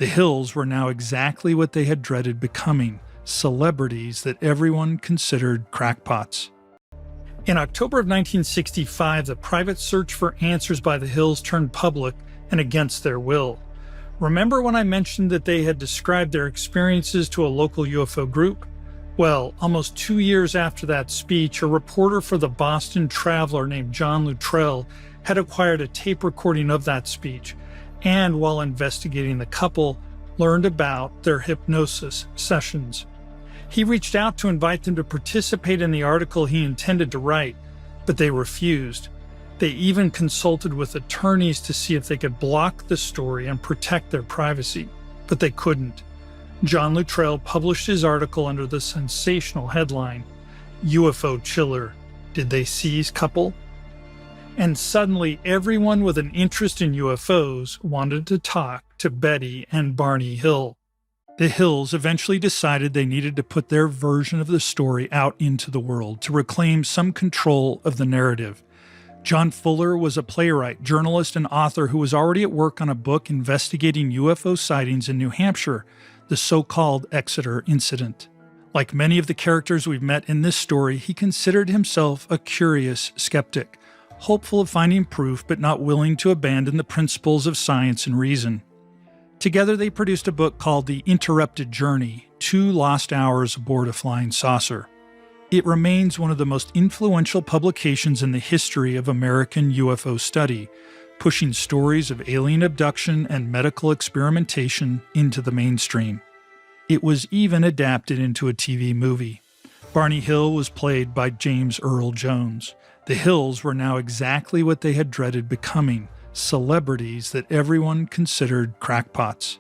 The Hills were now exactly what they had dreaded becoming, celebrities that everyone considered crackpots. In October of 1965, the private search for answers by the Hills turned public and against their will. Remember when I mentioned that they had described their experiences to a local UFO group? Well, almost 2 years after that speech, a reporter for the Boston Traveler named John Luttrell had acquired a tape recording of that speech, and while investigating the couple, learned about their hypnosis sessions. He reached out to invite them to participate in the article he intended to write, but they refused. They even consulted with attorneys to see if they could block the story and protect their privacy, but they couldn't. John Luttrell published his article under the sensational headline, UFO Chiller, Did They Seize Couple? And suddenly everyone with an interest in UFOs wanted to talk to Betty and Barney Hill. The Hills eventually decided they needed to put their version of the story out into the world to reclaim some control of the narrative. John Fuller was a playwright, journalist, and author who was already at work on a book investigating UFO sightings in New Hampshire, the so-called Exeter Incident. Like many of the characters we've met in this story, he considered himself a curious skeptic, hopeful of finding proof but not willing to abandon the principles of science and reason. Together they produced a book called The Interrupted Journey, 2 Lost Hours Aboard a Flying Saucer. It remains one of the most influential publications in the history of American UFO study, pushing stories of alien abduction and medical experimentation into the mainstream. It was even adapted into a TV movie. Barney Hill was played by James Earl Jones. The Hills were now exactly what they had dreaded becoming, celebrities that everyone considered crackpots.